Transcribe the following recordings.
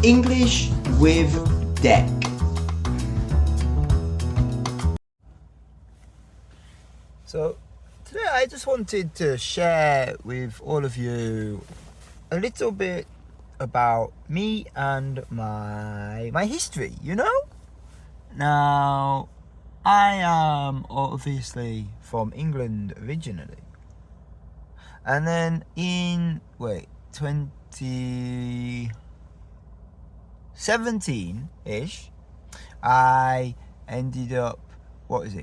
English with Deck. So today I just wanted to share with all of you a little bit about me and my history, you know? Now, I am obviously from England originally. And then in 2017-ish, I ended up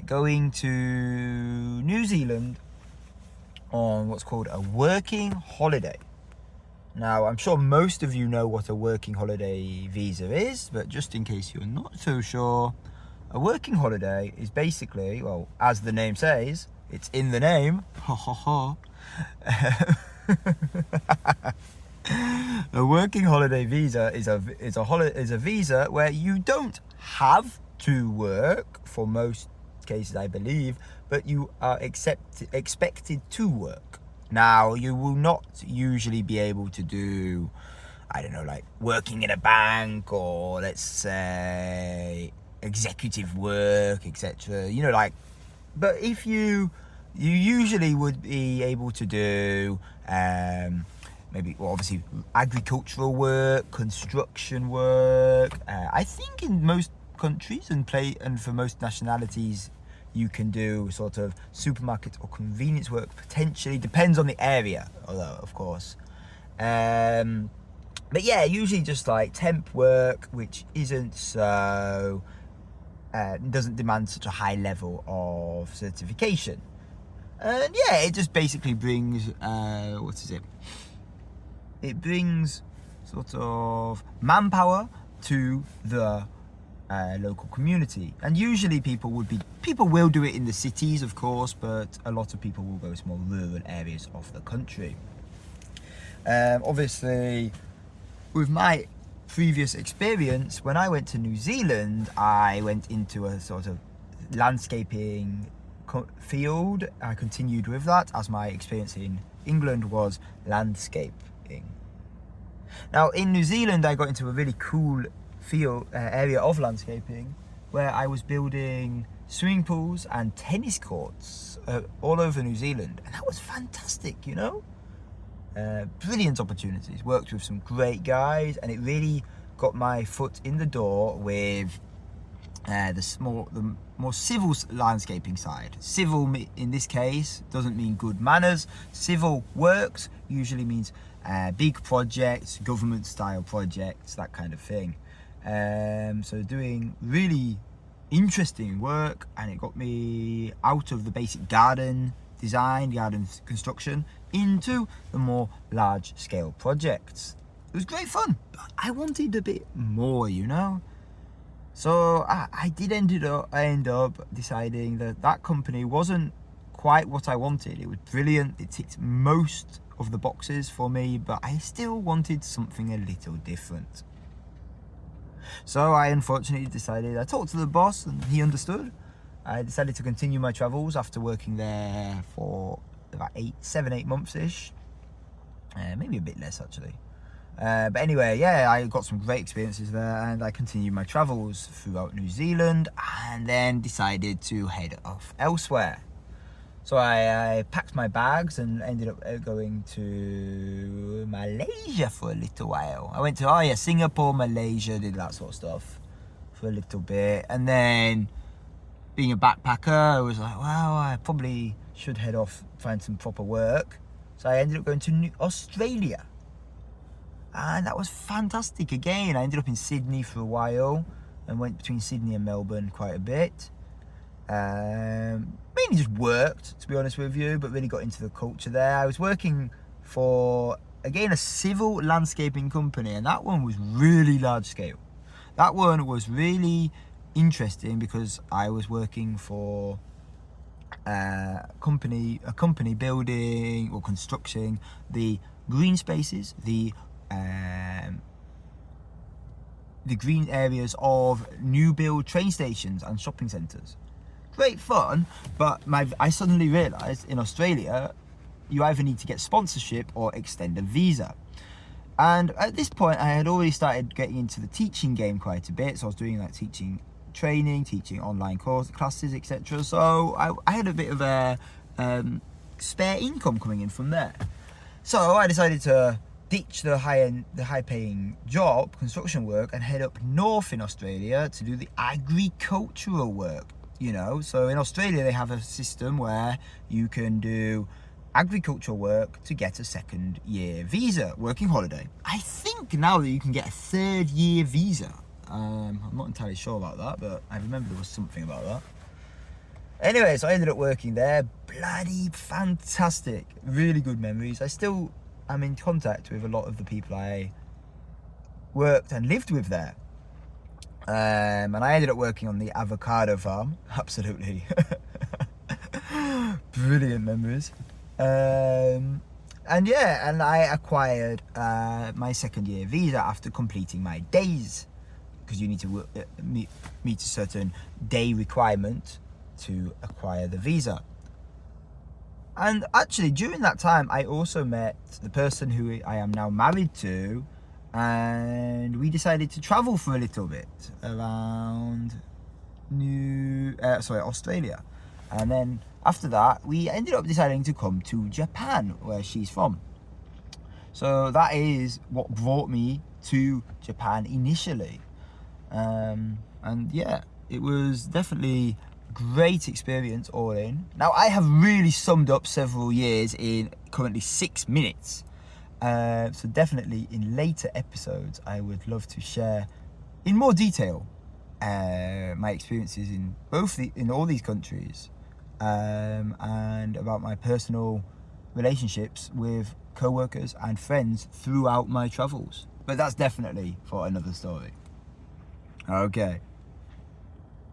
going to New Zealand on what's called a working holiday. Now, I'm sure most of you know what a working holiday visa is, but just in case you're not so sure, a working holiday is basically, well, as the name says, it's in the name, ha ha ha. A working holiday visa is a visa where you don't have to work for most cases, I believe, but you are expected to work. Now, you will not usually be able to do, I don't know, like working in a bank or let's say executive work, etc. You know, like, but if you usually would be able to do maybe, well, obviously agricultural work, construction work. I think in most countries and for most nationalities, you can do sort of supermarket or convenience work, potentially. Depends on the area, although, of course. But yeah, usually just like temp work, which isn't so, doesn't demand such a high level of certification. And yeah, it just basically brings, it brings sort of manpower to the local community. And usually people will do it in the cities, of course, but a lot of people will go to more rural areas of the country. Obviously, with my previous experience, when I went to New Zealand, I went into a sort of landscaping field. I continued with that, as my experience in England was landscaping. Now, in New Zealand, I got into a really cool area of landscaping where I was building swimming pools and tennis courts all over New Zealand, and that was fantastic, you know. Brilliant opportunities. Worked with some great guys, and it really got my foot in the door with the more civil landscaping side. Civil in this case doesn't mean good manners. Civil works usually means big projects, government style projects, that kind of thing. So doing really interesting work, and it got me out of the basic garden design, garden construction, into the more large scale projects. It was great fun, but I wanted a bit more, you know. So I did end up deciding that company wasn't quite what I wanted. It was brilliant, it ticked most of the boxes for me, but I still wanted something a little different. So I unfortunately decided, I talked to the boss and he understood. I decided to continue my travels after working there for about 7-8 months-ish. Maybe a bit less actually. But anyway, yeah, I got some great experiences there, and I continued my travels throughout New Zealand, and then decided to head off elsewhere. So I packed my bags and ended up going to Malaysia for a little while. I went to, Singapore, Malaysia, did that sort of stuff for a little bit. And then, being a backpacker, I was like, wow, I probably should head off, find some proper work. So I ended up going to Australia. And that was fantastic again. I ended up in Sydney for a while and went between Sydney and Melbourne quite a bit. Mainly just worked, to be honest with you, but really got into the culture there. I was working for, again, a civil landscaping company, and that one was really large scale. That one was really interesting because I was working for a company building or constructing the green spaces, the green areas of new build train stations and shopping centres. Great fun, but I suddenly realised in Australia, you either need to get sponsorship or extend a visa. And at this point, I had already started getting into the teaching game quite a bit. So I was doing like teaching training, teaching online classes, etc. So I had a bit of a spare income coming in from there. So I decided to ditch the high-paying job, construction work, and head up north in Australia to do the agricultural work. You know, so in Australia they have a system where you can do agricultural work to get a second year visa, working holiday. I think now that you can get a third year visa. I'm not entirely sure about that, but I remember there was something about that. Anyway, so I ended up working there. Bloody fantastic. Really good memories. I still am in contact with a lot of the people I worked and lived with there. And I ended up working on the avocado farm. Absolutely. Brilliant memories. And I acquired my second year visa after completing my days, because you need to meet a certain day requirement to acquire the visa. And actually, during that time, I also met the person who I am now married to, and we decided to travel for a little bit around Australia. And then after that, we ended up deciding to come to Japan, where she's from. So that is what brought me to Japan initially. And yeah, it was definitely great experience all in. Now, I have really summed up several years in currently 6 minutes. So definitely in later episodes, I would love to share in more detail my experiences in all these countries, and about my personal relationships with co-workers and friends throughout my travels. But that's definitely for another story. Okay.